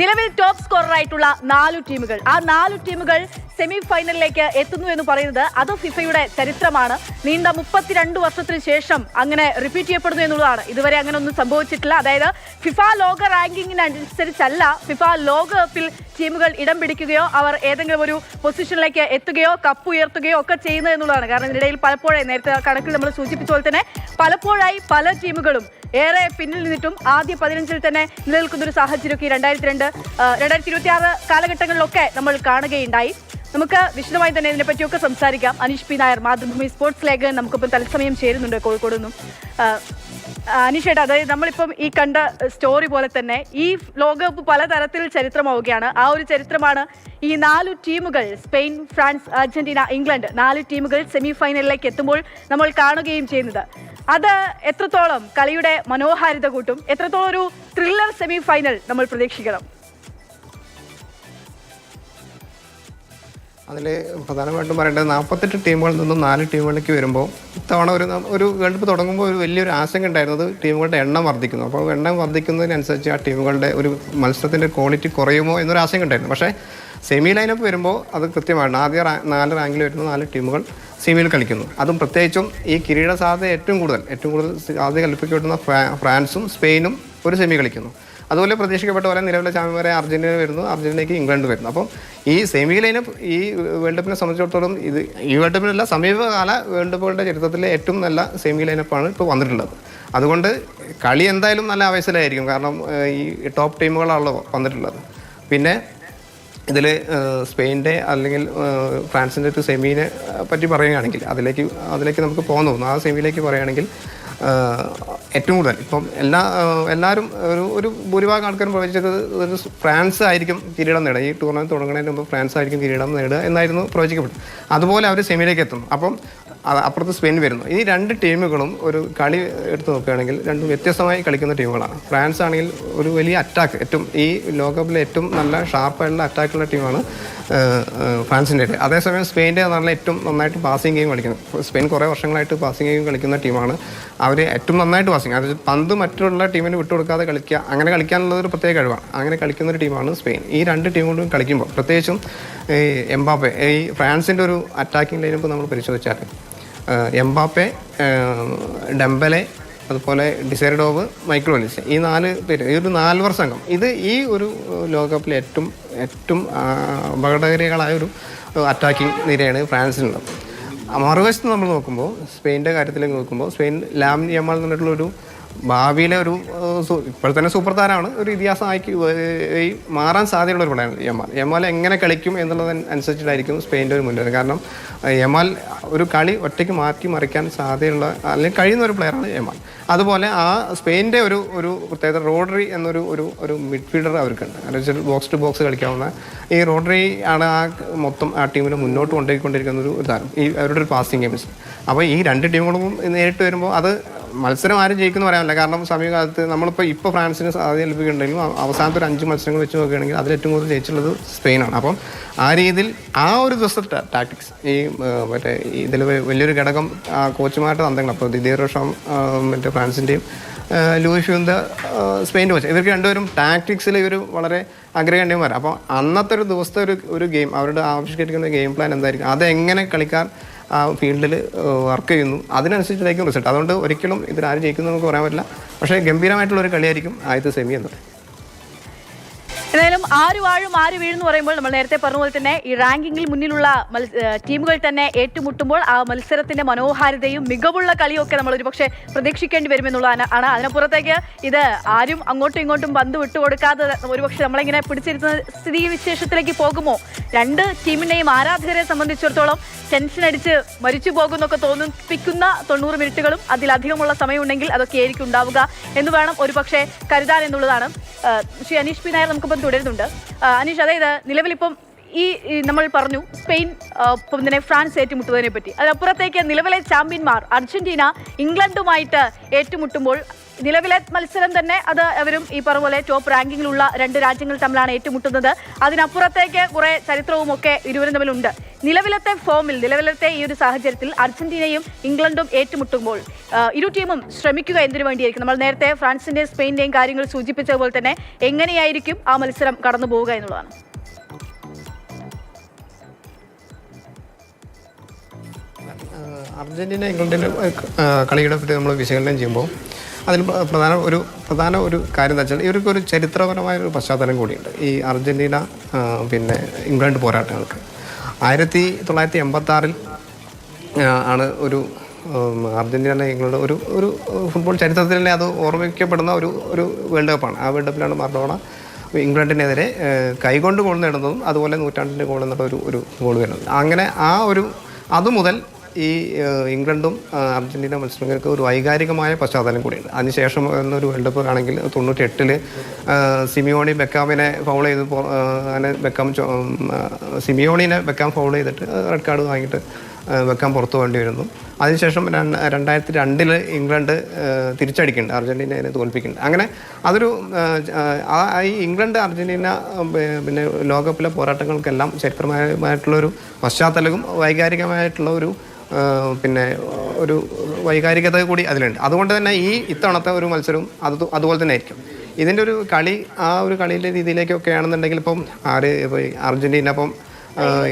നിലവിൽ ടോപ്പ് സ്കോററായിട്ടുള്ള 4 ടീമുകൾ, ആ 4 ടീമുകൾ സെമി ഫൈനലിലേക്ക് എത്തുന്നു എന്ന് പറയുന്നത് അത് ഫിഫയുടെ ചരിത്രമാണ്. നീണ്ട 32 വർഷത്തിന് ശേഷം അങ്ങനെ റിപ്പീറ്റ് ചെയ്യപ്പെടുന്നു എന്നുള്ളതാണ്. ഇതുവരെ അങ്ങനെ ഒന്നും സംഭവിച്ചിട്ടില്ല. അതായത് ഫിഫ ലോക റാങ്കിങ്ങിനനുസരിച്ചല്ല ഫിഫ ലോകകപ്പിൽ ടീമുകൾ ഇടം പിടിക്കുകയോ അവർ ഏതെങ്കിലും ഒരു പൊസിഷനിലേക്ക് എത്തുകയോ കപ്പ് ഉയർത്തുകയോ ഒക്കെ ചെയ്യുന്നത് എന്നുള്ളതാണ്. കാരണം ഇതിനിടയിൽ പലപ്പോഴായി നേരത്തെ കണക്കിൽ നമ്മൾ സൂചിപ്പിച്ച പോലെ തന്നെ പലപ്പോഴായി പല ടീമുകളും ഏറെ പിന്നിൽ നിന്നിട്ടും ആദ്യ 15-ൽ തന്നെ നിലനിൽക്കുന്ന ഒരു സാഹചര്യമൊക്കെ 2026 കാലഘട്ടങ്ങളിലൊക്കെ നമ്മൾ കാണുകയുണ്ടായി. നമുക്ക് വിശദമായി തന്നെ ഇതിനെപ്പറ്റിയൊക്കെ സംസാരിക്കാം. അനീഷ് പി നായർ, മാതൃഭൂമി സ്പോർട്സ് ലേഖകൻ, നമുക്കിപ്പം തത്സമയം ചേരുന്നുണ്ട് കോഴിക്കോട് നിന്നും. അനീഷേട്ടാ, അതായത് നമ്മളിപ്പം ഈ കണ്ട സ്റ്റോറി പോലെ തന്നെ ഈ ലോകകപ്പ് പലതരത്തിൽ ചരിത്രമാവുകയാണ്. ആ ഒരു ചരിത്രമാണ് ഈ 4 ടീമുകൾ, സ്പെയിൻ, ഫ്രാൻസ്, അർജന്റീന, ഇംഗ്ലണ്ട്, 4 ടീമുകൾ സെമി ഫൈനലിലേക്ക് എത്തുമ്പോൾ നമ്മൾ കാണുകയും ചെയ്യുന്നത്. അത് എത്രത്തോളം കളിയുടെ മനോഹാരിത കൂട്ടും, എത്രത്തോളം ഒരു ത്രില്ലർ സെമി ഫൈനൽ നമ്മൾ പ്രതീക്ഷിക്കണം? അതിൽ പ്രധാനമായിട്ടും പറയേണ്ടത് 48 ടീമുകളിൽ നിന്നും 4 ടീമുകളിലേക്ക് വരുമ്പോൾ ഇത്തവണ ഒരു വേൾഡ് കപ്പ് തുടങ്ങുമ്പോൾ ഒരു വലിയൊരു ആശങ്ക ഉണ്ടായിരുന്നത് ടീമുകളുടെ എണ്ണം വർദ്ധിക്കുന്നു. അപ്പോൾ എണ്ണം വർദ്ധിക്കുന്നതിനനുസരിച്ച് ആ ടീമുകളുടെ ഒരു മത്സരത്തിൻ്റെ ക്വാളിറ്റി കുറയുമോ എന്നൊരു ആശങ്ക ഉണ്ടായിരുന്നു. പക്ഷേ സെമി ലൈനപ്പ് വരുമ്പോൾ അത് കൃത്യമാണ്. ആദ്യ 4 റാങ്കിൽ വരുന്ന 4 ടീമുകൾ സെമിയിൽ കളിക്കുന്നു. അതും പ്രത്യേകിച്ചും ഈ കിരീട സാധ്യത ഏറ്റവും കൂടുതൽ സാധ്യത കൽപ്പിക്കപ്പെടുന്ന ഫ്രാൻസും സ്പെയിനും ഒരു സെമി കളിക്കുന്നു. അതുപോലെ പ്രതീക്ഷിക്കപ്പെട്ട പോലെ നിലവിലെ ചാമ്പ്യന്മാരെ അർജന്റീന വരുന്നു, അർജന്റീനയ്ക്ക് ഇംഗ്ലണ്ട് വരുന്നു. അപ്പം ഈ സെമി ലൈനപ്പ് ഈ വേൾഡ് കപ്പിനെ സംബന്ധിച്ചിടത്തോളം ഈ വേൾഡ് കപ്പിനല്ല, സമീപകാല വേൾഡ് കപ്പുകളുടെ ചരിത്രത്തിലെ ഏറ്റവും നല്ല സെമി ലൈനപ്പാണ് ഇപ്പോൾ വന്നിട്ടുള്ളത്. അതുകൊണ്ട് കളി എന്തായാലും നല്ല ആവേശത്തിലായിരിക്കും. കാരണം ഈ ടോപ്പ് ടീമുകളാണല്ലോ വന്നിട്ടുള്ളത്. പിന്നെ ഇതിൽ സ്പെയിനിൻ്റെ അല്ലെങ്കിൽ ഫ്രാൻസിൻ്റെ ഒരു സെമീനെ പറ്റി പറയുകയാണെങ്കിൽ അതിലേക്ക് നമുക്ക് പോകാൻ തോന്നുന്നു. ആ സെമിയിലേക്ക് പറയുകയാണെങ്കിൽ ഏറ്റവും കൂടുതൽ ഇപ്പം എല്ലാവരും ഒരു ഭൂരിഭാഗം ആൾക്കാരും പ്രവചിച്ചത് ഒരു ഫ്രാൻസ് ആയിരിക്കും കിരീടം നേടുക. ഈ ടൂർണമെൻറ്റ് തുടങ്ങുന്നതിന് മുമ്പ് ഫ്രാൻസ് ആയിരിക്കും കിരീടം നേടുക എന്നായിരുന്നു പ്രവചിക്കപ്പെട്ടത്. അതുപോലെ അവർ സെമിയിലേക്ക് എത്തുന്നു. അപ്പം അപ്പുറത്ത് സ്പെയിൻ വരുന്നു. ഈ 2 ടീമുകളും ഒരു കളി എടുത്ത് നോക്കുകയാണെങ്കിൽ രണ്ടും വ്യത്യസ്തമായി കളിക്കുന്ന ടീമുകളാണ്. ഫ്രാൻസ് ആണെങ്കിൽ ഒരു വലിയ അറ്റാക്ക്, ഈ ലോകകപ്പിലെ ഏറ്റവും നല്ല ഷാർപ്പായിട്ടുള്ള അറ്റാക്കുള്ള ടീമാണ് ഫ്രാൻസിൻ്റെ. അതേസമയം സ്പെയിൻ്റെ നല്ല ഏറ്റവും നന്നായിട്ട് പാസിംഗ് ഗെയിം കളിക്കുന്നത്. സ്പെയിൻ കുറേ വർഷങ്ങളായിട്ട് പാസിംഗ് ഗെയിം കളിക്കുന്ന ടീമാണ്. അവർ ഏറ്റവും നന്നായിട്ട് പാസിംഗ്, അതായത് പന്ത് മറ്റുള്ള ടീമിന് വിട്ടുകൊടുക്കാതെ കളിക്കുക, അങ്ങനെ കളിക്കാനുള്ളതൊരു പ്രത്യേക കഴിവാണ്. അങ്ങനെ കളിക്കുന്നൊരു ടീമാണ് സ്പെയിൻ. ഈ 2 ടീമുകളും കളിക്കുമ്പോൾ പ്രത്യേകിച്ചും എംബാപ്പെ, ഈ ഫ്രാൻസിൻ്റെ ഒരു അറ്റാക്കിംഗ് ലൈനപ്പ് നമ്മൾ പരിശോധിച്ചാൽ എംബാപ്പെ, ഡെംബലെ, അതുപോലെ ഡിസൈർഡോവ്, മൈക്കിൾ ഒലിസ്, ഈ 4 പേര്, ഈ ഒരു 4 സംഘം, ഇത് ഈ ഒരു ലോകകപ്പിലെ ഏറ്റവും അപകടകാരികളായ ഒരു അറ്റാക്കിംഗ് നിരയാണ് ഫ്രാൻസിനുള്ളത്. മറുവശത്ത് നമ്മൾ നോക്കുമ്പോൾ സ്പെയിൻ്റെ കാര്യത്തിലേക്ക് നോക്കുമ്പോൾ സ്പെയിൻ ലാമിൻ യമാൽ എന്ന് പറഞ്ഞിട്ടുള്ളൊരു ഭാവിയിലെ ഒരു ഇപ്പോൾ തന്നെ സൂപ്പർ താരമാണ്, ഒരു ഇതിഹാസമാക്കി മാറാൻ സാധ്യതയുള്ള ഒരു പ്ലെയറാണ് യമാൽ എങ്ങനെ കളിക്കും എന്നുള്ളതനുസരിച്ചിട്ടായിരിക്കും സ്പെയിൻ്റെ ഒരു മുന്നേറ്റം. കാരണം യമാൽ ഒരു കളി ഒറ്റയ്ക്ക് മാറ്റി മറിക്കാൻ സാധ്യതയുള്ള അല്ലെങ്കിൽ കഴിയുന്ന ഒരു പ്ലെയറാണ് യമാൽ. അതുപോലെ ആ സ്പെയിൻ്റെ ഒരു പ്രത്യേകത റോഡ്രി എന്നൊരു മിഡ്ഫീൽഡർ അവർക്കുണ്ട്. എന്നുവെച്ചാൽ ബോക്സ് ടു ബോക്സ് കളിക്കാവുന്ന ഈ റോഡ്രി ആണ് മൊത്തം ആ ടീമിനെ മുന്നോട്ട് കൊണ്ടുപോയിക്കൊണ്ടിരിക്കുന്ന ഒരു താരം, ഈ അവരുടെ ഒരു പാസിംഗ് ഗെയിംസ്. അപ്പോൾ ഈ 2 ടീമുകളും നേരിട്ട് വരുമ്പോൾ അത് മത്സരം ആരും ജയിക്കുമെന്ന് പറയാനില്ല. കാരണം സമീപകാലത്ത് ഇപ്പോൾ ഫ്രാൻസിന് സാധ്യത ലഭിക്കുന്നുണ്ടെങ്കിലും അവസാനത്തെ ഒരു 5 മത്സരങ്ങൾ വെച്ച് നോക്കുകയാണെങ്കിൽ അതിലേറ്റവും കൂടുതൽ ജയിച്ചുള്ളത് സ്പെയിനാണ്. അപ്പം ആ രീതിയിൽ ആ ഒരു ദിവസത്തെ ടാക്ടിക്സ് ഇതിൽ വലിയൊരു ഘടകം കോച്ചുമാരുടെ തന്ത്രങ്ങൾ. അപ്പോൾ ദിദിയർ റോഷം ഫ്രാൻസിൻ്റെയും ലൂയി ഫ്യൂന്ത സ്പെയിൻ്റെ കോച്ച്, ഇവർക്ക് രണ്ടുപേരും ടാക്ടിക്സിൽ ഇവർ വളരെ അഗ്രഗണ്യന്മാരാണ്. അപ്പോൾ അന്നത്തെ ഒരു ദിവസത്തെ ഒരു ഗെയിം, അവരുടെ ആവിഷ്കരിക്കുന്ന ഗെയിം പ്ലാൻ എന്തായിരിക്കും, അതെങ്ങനെ കളിക്കാൻ ആ ഫീൽഡിൽ വർക്ക് ചെയ്യുന്നു, അതിനനുസരിച്ചായിരിക്കും റിസൾട്ട്. അതുകൊണ്ട് ഒരിക്കലും ഇതിലാരും ജയിക്കുന്നു നമുക്ക് പറയാൻ പറ്റില്ല. പക്ഷേ ഗംഭീരമായിട്ടുള്ളൊരു കളിയായിരിക്കും ആദ്യത്തെ സെമി എന്നത്. എന്തായാലും ആര് വാഴും ആര് വീഴുന്നു പറയുമ്പോൾ നമ്മൾ നേരത്തെ പറഞ്ഞ പോലെ തന്നെ ഈ റാങ്കിങ്ങിൽ മുന്നിലുള്ള ടീമുകൾ തന്നെ ഏറ്റുമുട്ടുമ്പോൾ ആ മത്സരത്തിന്റെ മനോഹാരിതയും മികവുള്ള കളിയൊക്കെ നമ്മൾ ഒരുപക്ഷെ പ്രതീക്ഷിക്കേണ്ടി വരുമെന്നുള്ളതാണ്. അതിനപ്പുറത്തേക്ക് ഇത് ആരും അങ്ങോട്ടും ഇങ്ങോട്ടും പന്ത് വിട്ടുകൊടുക്കാതെ ഒരുപക്ഷെ നമ്മളിങ്ങനെ പിടിച്ചിരുന്ന സ്ഥിതിവിശേഷത്തിലേക്ക് പോകുമോ? 2 ടീമിനെയും ആരാധകരെ സംബന്ധിച്ചിടത്തോളം ടെൻഷൻ അടിച്ച് മരിച്ചു പോകുന്നൊക്കെ തോന്നിപ്പിക്കുന്ന 90 മിനിറ്റുകളും അതിലധികമുള്ള സമയമുണ്ടെങ്കിൽ അതൊക്കെ ആയിരിക്കും ഉണ്ടാവുക എന്ന് വേണം ഒരുപക്ഷെ കരുതാൻ എന്നുള്ളതാണ്. ശ്രീ അനീഷ് പി നായർ നമുക്കിപ്പം തുടരുന്നുണ്ട്. അനീഷ്, അതായത് നിലവിലിപ്പം ഈ നമ്മൾ പറഞ്ഞു സ്പെയിൻ പിന്നെ ഫ്രാൻസ് ഏറ്റുമുട്ടുന്നതിനെ പറ്റി. അതിനപ്പുറത്തേക്ക് നിലവിലെ ചാമ്പ്യന്മാർ അർജന്റീന ഇംഗ്ലണ്ടുമായിട്ട് ഏറ്റുമുട്ടുമ്പോൾ നിലവിലെ മത്സരം തന്നെ അത് അവരും ഈ പറഞ്ഞ പോലെ ടോപ്പ് റാങ്കിങ്ങിലുള്ള 2 രാജ്യങ്ങൾ തമ്മിലാണ് ഏറ്റുമുട്ടുന്നത്. അതിനപ്പുറത്തേക്ക് കുറെ ചരിത്രവും ഒക്കെ ഇരുവരും തമ്മിലുണ്ട്. നിലവിലത്തെ ഫോമിൽ നിലവിലത്തെ ഈ ഒരു സാഹചര്യത്തിൽ അർജന്റീനയും ഇംഗ്ലണ്ടും ഏറ്റുമുട്ടുമ്പോൾ ഇരു ടീമും ശ്രമിക്കുക എന്തിനു വേണ്ടിയായിരിക്കും? നമ്മൾ നേരത്തെ ഫ്രാൻസിന്റെയും സ്പെയിനിന്റെയും കാര്യങ്ങൾ സൂചിപ്പിച്ചതുപോലെ തന്നെ എങ്ങനെയായിരിക്കും ആ മത്സരം കടന്നു പോവുക എന്നുള്ളതാണ്. അർജന്റീന ഇംഗ്ലണ്ടിൻ്റെ കളിയുടെ പറ്റി നമ്മൾ വിശകലനം ചെയ്യുമ്പോൾ അതിൽ പ്രധാന ഒരു കാര്യം എന്ന് വെച്ചാൽ ഇവർക്കൊരു ചരിത്രപരമായ ഒരു പശ്ചാത്തലം കൂടിയുണ്ട് ഈ അർജന്റീന പിന്നെ ഇംഗ്ലണ്ട് പോരാട്ടങ്ങൾക്ക്. 1986 ആണ് ഒരു അർജന്റീന ഇംഗ്ലണ്ട് ഒരു ഫുട്ബോൾ ചരിത്രത്തിൽ തന്നെ അത് ഓർമ്മിക്കപ്പെടുന്ന ഒരു വേൾഡ് കപ്പാണ്. ആ വേൾഡ് കപ്പിലാണ് മറഡോണ ഇംഗ്ലണ്ടിനെതിരെ കൈകൊണ്ട് ഗോൾ നേടുന്നതും അതുപോലെ നൂറ്റാണ്ടിൻ്റെ ഗോൾ എന്നുള്ള ഒരു ഗോൾ വരുന്നത്. അങ്ങനെ അതുമുതൽ ഈ ഇംഗ്ലണ്ടും അർജന്റീന മത്സരങ്ങൾക്ക് ഒരു വൈകാരികമായ പശ്ചാത്തലം കൂടിയുണ്ട്. അതിനുശേഷം എന്നൊരു വേൾഡ് കപ്പ് ആണെങ്കിൽ 98 സിമിയോണി ബെക്കാമിനെ ഫൗൾ ചെയ്ത് അങ്ങനെ സിമിയോണിനെ ബെക്കാം ഫൗൾ ചെയ്തിട്ട് റെഡ് കാർഡ് വാങ്ങിയിട്ട് ബെക്കാം പുറത്തു പോകേണ്ടി വരുന്നു. അതിനുശേഷം 2002 ഇംഗ്ലണ്ട് തിരിച്ചടിക്കുന്നുണ്ട്, അർജന്റീനയെ തോൽപ്പിക്കുന്നുണ്ട്. അങ്ങനെ അതൊരു ഈ ഇംഗ്ലണ്ട് അർജന്റീന പിന്നെ ലോകകപ്പിലെ പോരാട്ടങ്ങൾക്കെല്ലാം ചരിത്രമായിട്ടുള്ളൊരു പശ്ചാത്തലവും വൈകാരികമായിട്ടുള്ള പിന്നെ ഒരു വൈകാരികത കൂടി അതിലുണ്ട്. അതുകൊണ്ട് തന്നെ ഇത്തവണത്തെ ഒരു മത്സരവും അതുപോലെ തന്നെ ആയിരിക്കും. ഇതിൻ്റെ ഒരു കളി ആ ഒരു കളിയുടെ രീതിയിലേക്കൊക്കെ ആണെന്നുണ്ടെങ്കിൽ ഇപ്പം അർജന്റീന ഇപ്പം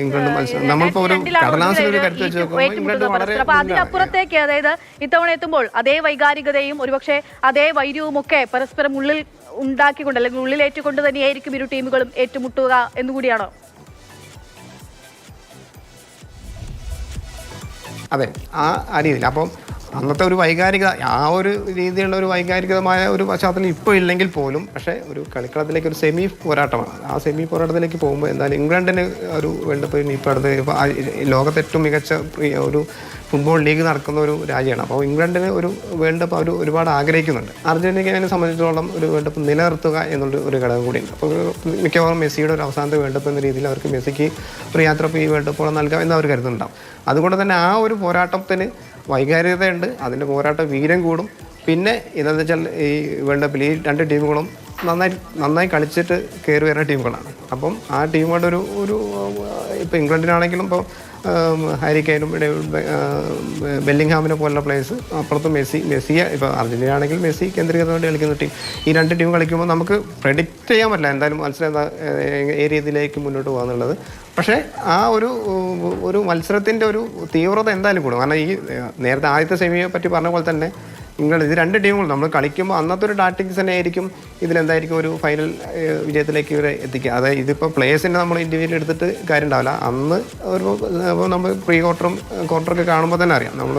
ഇംഗ്ലണ്ട് മത്സരം നമ്മളിപ്പോൾ ഒരു കടലാസിൽ ഒരു കരുത്ത് വെച്ച് നോക്കുമ്പോൾ ഇംഗ്ലണ്ട് വളരെ അതിനപ്പുറത്തേക്ക്, അതായത് ഇത്തവണ എത്തുമ്പോൾ അതേ വൈകാരികതയും ഒരുപക്ഷെ അതേ വൈര്യവും ഒക്കെ പരസ്പരം ഉള്ളിൽ ഉണ്ടാക്കിക്കൊണ്ട് അല്ലെങ്കിൽ ഉള്ളിലേറ്റുകൊണ്ട് തന്നെയായിരിക്കും ഇരു ടീമുകളും ഏറ്റുമുട്ടുക എന്നുകൂടിയാണോ? അതെ, ആ രീതിയിൽ. അപ്പം അന്നത്തെ ഒരു വൈകാരികത ആ ഒരു രീതിയിലുള്ള ഒരു വൈകാരികമായ ഒരു പശ്ചാത്തലം ഇപ്പോൾ ഇല്ലെങ്കിൽ പോലും പക്ഷേ ഒരു കളിക്കളത്തിലേക്ക് ഒരു സെമി പോരാട്ടമാണ്. ആ സെമി പോരാട്ടത്തിലേക്ക് പോകുമ്പോൾ എന്തായാലും ഇംഗ്ലണ്ടിന് ഒരു വേൾഡ് കപ്പ് ഇപ്പോൾ അടുത്ത് ലോകത്തെ ഏറ്റവും മികച്ച ഒരു ഫുട്ബോൾ ലീഗ് നടക്കുന്ന ഒരു രാജ്യമാണ്. അപ്പോൾ ഇംഗ്ലണ്ടിന് ഒരു വേൾഡ് കപ്പ് അവർ ഒരുപാട് ആഗ്രഹിക്കുന്നുണ്ട്. അർജന്റീനയെ സംബന്ധിച്ചിടത്തോളം ഒരു വേൾഡ് കപ്പ് നിലനിർത്തുക എന്നുള്ള ഒരു ഘടകം കൂടിയുണ്ട്. അപ്പോൾ മിക്കവാറും മെസ്സിയുടെ ഒരു അവസാനത്തെ വേൾഡ് കപ്പ് എന്ന രീതിയിൽ അവർക്ക് മെസ്സിക്ക് ഒരു യാത്ര ഈ വേൾഡ് കപ്പോളം നൽകാം എന്ന് അവർ കരുതുന്നുണ്ടാവും. അതുകൊണ്ട് തന്നെ ആ ഒരു പോരാട്ടത്തിന് വൈകാരികതയുണ്ട്, അതിൻ്റെ പോരാട്ട വീര്യം കൂടും. പിന്നെ ഇതെന്ന് വെച്ചാൽ ഈ വേൾഡ് കപ്പിൽ ഈ രണ്ട് ടീമുകളും നന്നായി കളിച്ചിട്ട് കയറി വരുന്ന ടീമുകളാണ്. അപ്പം ആ ടീമുകളുടെ ഒരു ഇപ്പോൾ ഇംഗ്ലണ്ടിനാണെങ്കിലും ഇപ്പോൾ ഹാരി കെയ്നും ബെല്ലിംഗ്ഹാമിനെ പോലുള്ള പ്ലേയേഴ്സ്, അപ്പുറത്ത് മെസ്സിയെ ഇപ്പോൾ അർജന്റീന ആണെങ്കിൽ മെസ്സി കേന്ദ്രീകൃതമായിട്ട് കളിക്കുന്ന ടീം. ഈ രണ്ട് ടീം കളിക്കുമ്പോൾ നമുക്ക് പ്രെഡിക്റ്റ് ചെയ്യാൻ പറ്റില്ല എന്തായാലും മത്സരം ഏ രീതിയിലേക്ക് മുന്നോട്ട് പോകാന്നുള്ളത്. പക്ഷേ ആ ഒരു മത്സരത്തിൻ്റെ ഒരു തീവ്രത എന്തായാലും കൂടും. കാരണം ഈ നേരത്തെ ആദ്യത്തെ സെമിയെ പറ്റി പറഞ്ഞ പോലെ തന്നെ ഇംഗ്ലണ്ട് ഇത് രണ്ട് ടീമുകൾ നമ്മൾ കളിക്കുമ്പോൾ അന്നത്തെ ഒരു ടാക്ടിക്സ് തന്നെ ആയിരിക്കും ഇതിലെന്തായിരിക്കും ഒരു ഫൈനൽ വിജയത്തിലേക്ക് ഇവരെ എത്തിക്കുക. അതായത് ഇതിപ്പോൾ പ്ലേയേഴ്സിനെ നമ്മൾ ഇൻഡിവിജ്വൽ എടുത്തിട്ട് കാര്യം ഉണ്ടാവില്ല. അന്ന് നമ്മൾ പ്രീ ക്വാർട്ടറൊക്കെ കാണുമ്പോൾ തന്നെ അറിയാം നമ്മൾ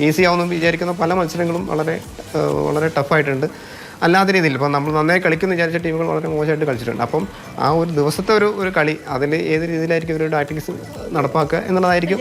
ഈസി ആവുമെന്ന് വിചാരിക്കുന്ന പല മത്സരങ്ങളും വളരെ ടഫായിട്ടുണ്ട്. അല്ലാത്ത രീതിയിൽ ഇപ്പോൾ നമ്മൾ നന്നായി കളിക്കുമെന്ന് വിചാരിച്ച ടീമുകൾ വളരെ മോശമായിട്ട് കളിച്ചിട്ടുണ്ട്. അപ്പം ആ ഒരു ദിവസത്തെ ഒരു കളി അതിൽ ഏത് രീതിയിലായിരിക്കും ഒരു ടാക്ടിക്സ് നടപ്പാക്കുക എന്നുള്ളതായിരിക്കും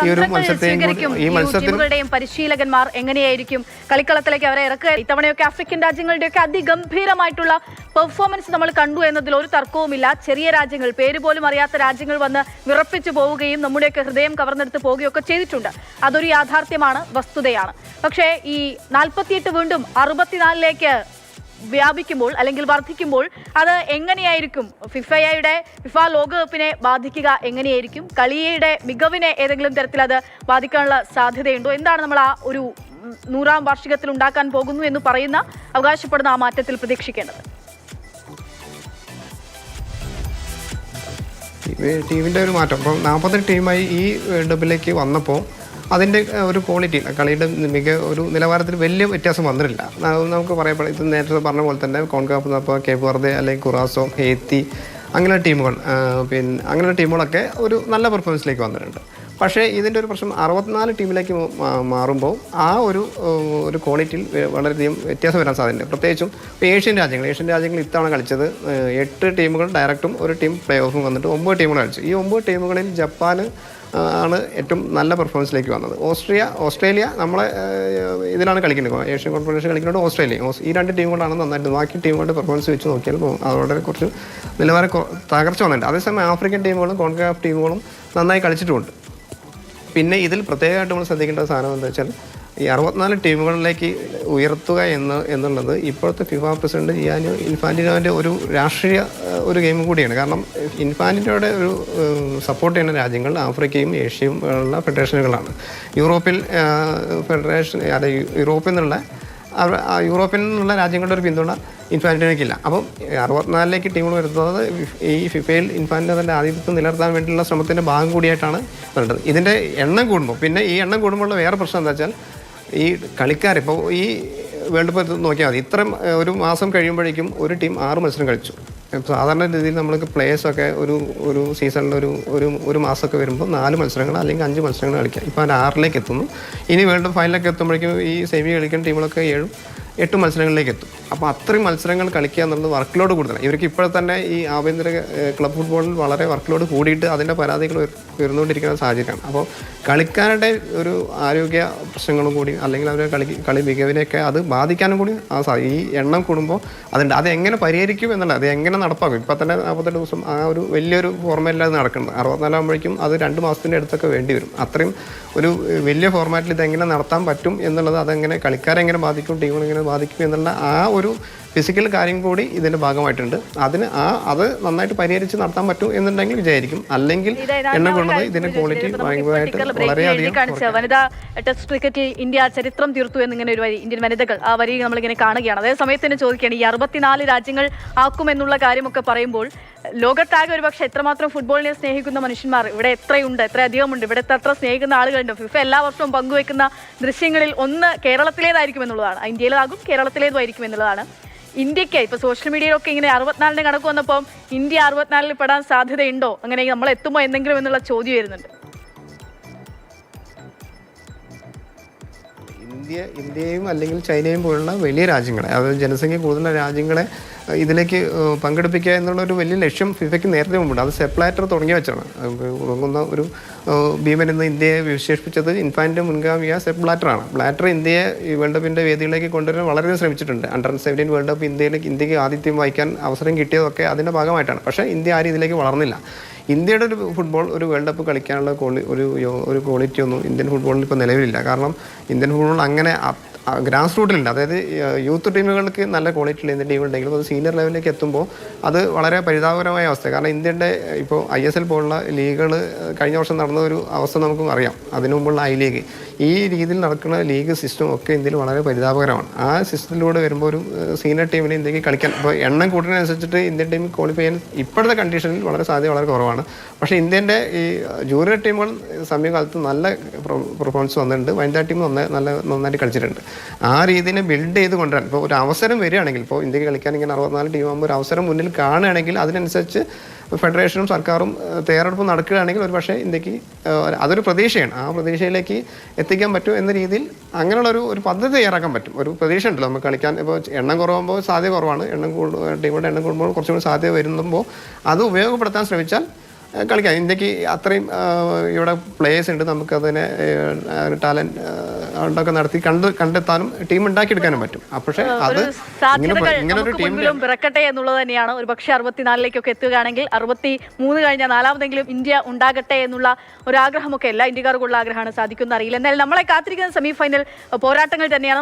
ഈ ഒരു മത്സരത്തിൽ പരിശീലകന്മാർ എങ്ങനെയായിരിക്കും കളിക്കളത്തിലേക്ക് അവരെ ഇറക്കുക. ഇത്തവണയൊക്കെ ആഫ്രിക്കൻ രാജ്യങ്ങളുടെയൊക്കെ അതിഗംഭീരമായിട്ടുള്ള പെർഫോമൻസ് നമ്മൾ കണ്ടു എന്നതിൽ ഒരു തർക്കവുമില്ല. ചെറിയ രാജ്യങ്ങൾ, പേര് പോലും അറിയാത്ത രാജ്യങ്ങൾ വന്ന് വിറപ്പിച്ചു പോവുകയും നമ്മുടെയൊക്കെ ഹൃദയം കവർന്നെടുത്ത് പോവുകയൊക്കെ ചെയ്തിട്ടുണ്ട്. അതൊരു യാഥാർത്ഥ്യമാണ്, വസ്തുതയാണ്. പക്ഷേ ഈ 48 വീണ്ടും 64ലേക്ക് വ്യാപിക്കുമ്പോൾ അല്ലെങ്കിൽ വർദ്ധിക്കുമ്പോൾ അത് എങ്ങനെയായിരിക്കും ഫിഫ ലോകകപ്പിനെ ബാധിക്കുക? എങ്ങനെയായിരിക്കും കളിയുടെ മികവിനെ ഏതെങ്കിലും തരത്തിൽ അത് ബാധിക്കാനുള്ള സാധ്യതയുണ്ടോ? എന്താണ് നമ്മൾ ആ ഒരു 100ാം വാർഷികത്തിൽ ഉണ്ടാക്കാൻ പോകുന്നു എന്ന് അവകാശപ്പെടുന്ന ആ മാറ്റത്തിൽ പ്രതീക്ഷിക്കേണ്ടത്? ടീമിൻ്റെ ഒരു മാറ്റം ഇപ്പം 48 ടീമായി ഈ വേൾഡ് കപ്പിലേക്ക് വന്നപ്പോൾ അതിൻ്റെ ഒരു ക്വാളിറ്റി കളിയുടെ ഒരു നിലവാരത്തിൽ വലിയ വ്യത്യാസം വന്നിട്ടില്ല. നമുക്ക് പറയപ്പെടും ഇത് നേരത്തെ പറഞ്ഞ പോലെ തന്നെ കോൺകാപ്പ് അപ്പോൾ കേപ്പ് വെർദെ അല്ലെങ്കിൽ കുറാസോ, ഹേത്തി അങ്ങനെയുള്ള ടീമുകൾ അങ്ങനെയുള്ള ടീമുകളൊക്കെ ഒരു നല്ല പെർഫോമൻസിലേക്ക് വന്നിട്ടുണ്ട്. പക്ഷേ ഇതിൻ്റെ ഒരു പ്രശ്നം 64 ടീമിലേക്ക് മാറുമ്പോൾ ആ ഒരു ക്വാളിറ്റിയിൽ വളരെയധികം വ്യത്യാസം വരാൻ സാധ്യതയുണ്ട്. പ്രത്യേകിച്ചും ഏഷ്യൻ രാജ്യങ്ങൾ ഇത്തവണ കളിച്ചത് 8 ടീമുകൾ ഡയറക്റ്റും ഒരു ടീം പ്ലേ ഓഫും വന്നിട്ട് 9 ടീമുകൾ കളിച്ചു. ഈ 9 ടീമുകളിൽ ജപ്പാൻ ആണ് ഏറ്റവും നല്ല പെർഫോമൻസിലേക്ക് വന്നത്. ഓസ്ട്രേലിയ നമ്മളെ ഇതിലാണ് കളിക്കുന്നത്, ഏഷ്യൻ കോൺഫെഡറേഷൻ കളിക്കുന്നത് ഓസ്ട്രേലിയ. ഈ രണ്ട് ടീമുകളാണ് നന്നായിട്ട്. ബാക്കി ടീമുകളുടെ പെർഫോമൻസ് വെച്ച് നോക്കിയാൽ അതോടെ കുറച്ച് നിലവാരം തകർച്ച വന്നിട്ടുണ്ട്. അതേസമയം ആഫ്രിക്കൻ ടീമുകളും കോൺകാഫ് ടീമുകളും നന്നായി കളിച്ചിട്ടുമുണ്ട്. പിന്നെ ഇതിൽ പ്രത്യേകമായിട്ട് നമ്മൾ ശ്രദ്ധിക്കേണ്ട സാധനം എന്താ വെച്ചാൽ ഈ 64 ടീമുകളിലേക്ക് ഉയർത്തുക എന്നുള്ളത് ഇപ്പോഴത്തെ ഫിഫ പ്രസിഡന്റ് ജിയാനി ഇൻഫാന്റിനോൻ്റെ ഒരു രാഷ്ട്രീയ ഒരു ഗെയിം കൂടിയാണ്. കാരണം ഇൻഫാന്റിനോയുടെ ഒരു സപ്പോർട്ട് ചെയ്യുന്ന രാജ്യങ്ങൾ ആഫ്രിക്കയും ഏഷ്യയും ഉള്ള ഫെഡറേഷനുകളാണ്. യൂറോപ്പിൽ ഫെഡറേഷൻ യൂറോപ്പിൽ നിന്നുള്ള രാജ്യങ്ങളുടെ ഒരു പിന്തുണ ഇൻഫാന്റിനോയ്ക്കില്ല. അപ്പം 64ലേക്ക് ടീമുകൾ വരുന്നത് ഈ ഫിഫയിൽ ഇൻഫാന്റിനോൻ്റെ ആധിപത്യം നിലനിർത്താൻ വേണ്ടിയുള്ള ശ്രമത്തിൻ്റെ ഭാഗം കൂടിയായിട്ടാണ് വേണ്ടത്. ഇതിൻ്റെ എണ്ണം കൂടുമ്പോൾ പിന്നെ ഈ എണ്ണം കൂടുമ്പോഴുള്ള വേറെ പ്രശ്നം എന്താ വെച്ചാൽ ഈ കളിക്കാർ ഇപ്പോൾ ഈ വേൾഡ് കപ്പ് നോക്കിയാൽ മതി. ഇത്രയും ഒരു മാസം കഴിയുമ്പോഴേക്കും ഒരു ടീം 6 മത്സരം കളിച്ചു. സാധാരണ രീതിയിൽ നമ്മൾക്ക് പ്ലേയേഴ്സൊക്കെ ഒരു സീസണിൽ ഒരു മാസമൊക്കെ വരുമ്പോൾ 4 മത്സരങ്ങൾ അല്ലെങ്കിൽ 5 മത്സരങ്ങൾ കളിക്കാം. ഇപ്പോൾ അത് 6ലേക്ക് എത്തുന്നു. ഇനി വേൾഡ് കപ്പ് ഫൈനലൊക്കെ എത്തുമ്പോഴേക്കും ഈ സെമി കളിക്കുന്ന ടീമുകളൊക്കെ 7-8 മത്സരങ്ങളിലേക്ക് എത്തും. അപ്പോൾ അത്രയും മത്സരങ്ങൾ കളിക്കുക എന്നുള്ളത് വർക്ക് ലോഡ് കൂടുതലാണ്. ഇവർക്ക് ഇപ്പോൾ തന്നെ ഈ ആഭ്യന്തര ക്ലബ് ഫുട്ബോളിൽ വളരെ വർക്ക് ലോഡ് കൂടിയിട്ട് അതിൻ്റെ പരാതികൾ ഉയർന്നുകൊണ്ടിരിക്കുന്ന സാഹചര്യമാണ്. അപ്പോൾ കളിക്കാരുടെ ഒരു ആരോഗ്യ പ്രശ്നങ്ങളും കൂടി അല്ലെങ്കിൽ അവരുടെ കളി മികവിനെയൊക്കെ അത് ബാധിക്കാനും കൂടി ഈ എണ്ണം കൂടുമ്പോൾ അതുണ്ട്. അത് എങ്ങനെ പരിഹരിക്കും എന്നുള്ളത്, അത് എങ്ങനെ നടപ്പാക്കും. ഇപ്പം തന്നെ 48 ദിവസം ആ ഒരു വലിയൊരു ഫോർമാറ്റിൽ അത് നടക്കുന്നത്. 64 ആകുമ്പോഴേക്കും അത് 2 മാസത്തിൻ്റെ അടുത്തൊക്കെ വേണ്ടി വരും. അത്രയും ഒരു വലിയ ഫോർമാറ്റിൽ ഇതെങ്ങനെ നടത്താൻ പറ്റും എന്നുള്ളത്, അതെങ്ങനെ കളിക്കാരെ എങ്ങനെ ബാധിക്കും, ടീമുകളെങ്ങനെ ബാധിക്കും എന്നുള്ള ആ ഒരു ഫിസിക്കൽ കാര്യം കൂടി ഇതിൻ്റെ ഭാഗമായിട്ടുണ്ട്. അത് നന്നായിട്ട് പരിഹരിച്ച് നടത്താൻ പറ്റും എന്നുണ്ടെങ്കിൽ വിചാരിക്കും. അല്ലെങ്കിൽ എണ്ണം കൊണ്ടത് ഇതിന്റെ ക്വാളിറ്റി ഭയങ്കരമായിട്ട് വളരെയധികം. വനിതാ ടെസ്റ്റ് ക്രിക്കറ്റിൽ ഇന്ത്യ ചരിത്രം തീർത്തു എന്നിങ്ങനെ ഒരു വരി ഇന്ത്യൻ വനിതകൾ ആ വരി നമ്മളിങ്ങനെ കാണുകയാണ്. അതേ സമയത്ത് തന്നെ ചോദിക്കുകയാണ്, ഈ 64 രാജ്യങ്ങൾ ആക്കുമെന്നുള്ള കാര്യമൊക്കെ പറയുമ്പോൾ ലോകത്താകെ ഒരുപക്ഷെ എത്രമാത്രം ഫുട്ബോളിനെ സ്നേഹിക്കുന്ന മനുഷ്യന്മാർ ഇവിടെ എത്രയുണ്ട്, എത്ര അധികമുണ്ട്, ഇവിടെ എത്ര സ്നേഹിക്കുന്ന ആളുകളുണ്ട്. ഫിഫ എല്ലാ വർഷവും പങ്കുവെക്കുന്ന ദൃശ്യങ്ങളിൽ ഒന്ന് കേരളത്തിലേതായിരിക്കും എന്നുള്ളതാണ്. ഇന്ത്യയിലാകും കേരളത്തിലേതുമായിരിക്കും എന്നുള്ളതാണ്. ഇന്ത്യക്ക് ഇപ്പോൾ സോഷ്യൽ മീഡിയയിലൊക്കെ ഇങ്ങനെ 64 കണക്ക് വന്നപ്പോൾ ഇന്ത്യ 64 പെടാൻ സാധ്യതയുണ്ടോ, അങ്ങനെ നമ്മൾ എത്തുമോ എന്തെങ്കിലും എന്നുള്ള ചോദ്യം വരുന്നുണ്ട്. ഇന്ത്യയും അല്ലെങ്കിൽ ചൈനയും പോലുള്ള വലിയ രാജ്യങ്ങളെ, അതായത് ജനസംഖ്യ കൂടുതലുള്ള രാജ്യങ്ങളെ ഇതിലേക്ക് പങ്കെടുപ്പിക്കുക എന്നുള്ളൊരു വലിയ ലക്ഷ്യം ഫിഫയ്ക്ക് നേരത്തെ മുമ്പുണ്ട്. അത് സെപ്പ് ബ്ലാറ്റർ തുടങ്ങി വെച്ചാണ്. ഉറങ്ങുന്ന ഒരു ഭീമൻ എന്ന് ഇന്ത്യയെ വിശേഷിപ്പിച്ചത് ഇൻഫാന്റിന്റെ മുൻഗാമിയ സെപ്പ് ബ്ലാറ്ററാണ്. ബ്ലാറ്റർ ഇന്ത്യയെ ഈ വേൾഡ് കപ്പിൻ്റെ വേദികളിലേക്ക് കൊണ്ടുവരാൻ വളരെയധികം ശ്രമിച്ചിട്ടുണ്ട്. Under-17 വേൾഡ് കപ്പ് ഇന്ത്യക്ക് ആതിഥ്യം വഹിക്കാൻ അവസരം കിട്ടിയതൊക്കെ അതിൻ്റെ ഭാഗമായിട്ടാണ്. പക്ഷേ ഇന്ത്യ ആ രീതിയിലേക്ക് വളർന്നില്ല. ഇന്ത്യയുടെ ഒരു ഫുട്ബോൾ ഒരു വേൾഡ് കപ്പ് കളിക്കാനുള്ള ഒരു ക്വാളിറ്റി ഒന്നും ഇന്ത്യൻ ഫുട്ബോളിൽ ഇപ്പോൾ നിലവിലില്ല. കാരണം ഇന്ത്യൻ ഫുട്ബോൾ അങ്ങനെ ഗ്രാസ് റൂട്ടിലുണ്ട്. അതായത് യൂത്ത് ടീമുകൾക്ക് നല്ല ക്വാളിറ്റിയുള്ള ഇന്ത്യൻ ടീമുണ്ടെങ്കിലും അത് സീനിയർ ലെവലിലേക്ക് എത്തുമ്പോൾ അത് വളരെ പരിതാപകരമായ അവസ്ഥ. കാരണം ഇന്ത്യൻ്റെ ഇപ്പോൾ ISL പോലുള്ള ലീഗുകൾ കഴിഞ്ഞ വർഷം നടന്ന ഒരു അവസ്ഥ നമുക്കും അറിയാം. അതിനു മുമ്പുള്ള I ലീഗ്, ഈ രീതിയിൽ നടക്കുന്ന ലീഗ് സിസ്റ്റം ഒക്കെ ഇന്ത്യയിൽ വളരെ പരിതാപകരമാണ്. ആ സിസ്റ്റത്തിലൂടെ വരുമ്പോൾ ഒരു സീനിയർ ടീമിന് ഇന്ത്യക്ക് കളിക്കാൻ ഇപ്പോൾ എണ്ണം കൂട്ടുന്നതിനനുസരിച്ചിട്ട് ഇന്ത്യൻ ടീം ക്വാളിഫൈ ചെയ്യാൻ ഇപ്പോഴത്തെ കണ്ടീഷനിൽ സാധ്യത വളരെ കുറവാണ്. പക്ഷേ ഇന്ത്യൻ്റെ ഈ ജൂനിയർ ടീമുകൾ സമീപകാലത്ത് നല്ല പെർഫോമൻസ് വന്നിട്ടുണ്ട്. വനിതാ ടീം നന്നായിട്ട് കളിച്ചിട്ടുണ്ട്. ആ രീതിനെ ബിൽഡ് ചെയ്ത് കൊണ്ടുവരാൻ ഇപ്പോൾ ഒരു അവസരം വരികയാണെങ്കിൽ, ഇപ്പോൾ ഇന്ത്യക്ക് കളിക്കാൻ ഇങ്ങനെ 64 ടീമാകുമ്പോൾ ഒരു അവസരം മുന്നിൽ കാണുകയാണെങ്കിൽ അതിനനുസരിച്ച് ഫെഡറേഷനും സർക്കാരും തയ്യാറെടുപ്പ് നടക്കുകയാണെങ്കിൽ ഒരു പക്ഷേ ഇന്ത്യക്ക് അതൊരു പ്രതീക്ഷയാണ്. ആ പ്രതീക്ഷയിലേക്ക് എത്തിക്കാൻ പറ്റും എന്ന രീതിയിൽ അങ്ങനെയുള്ള ഒരു പദ്ധതി തയ്യാറാക്കാൻ പറ്റും. ഒരു പ്രതീക്ഷ ഉണ്ടല്ലോ നമുക്ക് കളിക്കാൻ. ഇപ്പോൾ എണ്ണം കുറവുമ്പോൾ സാധ്യത കുറവാണ്. ടീമുകളുടെ എണ്ണം കൂടുമ്പോൾ കുറച്ചുകൂടി സാധ്യത വരുമ്പോൾ അത് ഉപയോഗപ്പെടുത്താൻ ശ്രമിച്ചാൽ കളിക്കാം. ഇന്ത്യക്ക് അത്രയും ഇവിടെ പ്ലേയേഴ്സ് ഉണ്ട്. നമുക്കതിനെ ടാലൻറ്റ് ഒക്കെ നടത്തി കണ്ടെത്താനും ടീം ഉണ്ടാക്കിയെടുക്കാനും പറ്റും. പക്ഷേ അത് ഇങ്ങനൊരു ടീമിലും പിറക്കട്ടെ എന്നുള്ളത് തന്നെയാണ്. ഒരു പക്ഷേ 64ലേക്കൊക്കെ എത്തുകയാണെങ്കിൽ 63 കഴിഞ്ഞാൽ 4-മതെങ്കിലും ഇന്ത്യ ഉണ്ടാകട്ടെ എന്നുള്ള ഒരു ആഗ്രഹമൊക്കെ എല്ലാ ഇന്ത്യക്കാർക്കുള്ള ആഗ്രഹമാണ്. സാധിക്കുമെന്ന് അറിയില്ല. എന്നാലും നമ്മളെ കാത്തിരിക്കുന്ന സെമി ഫൈനൽ പോരാട്ടങ്ങൾ തന്നെയാണ്.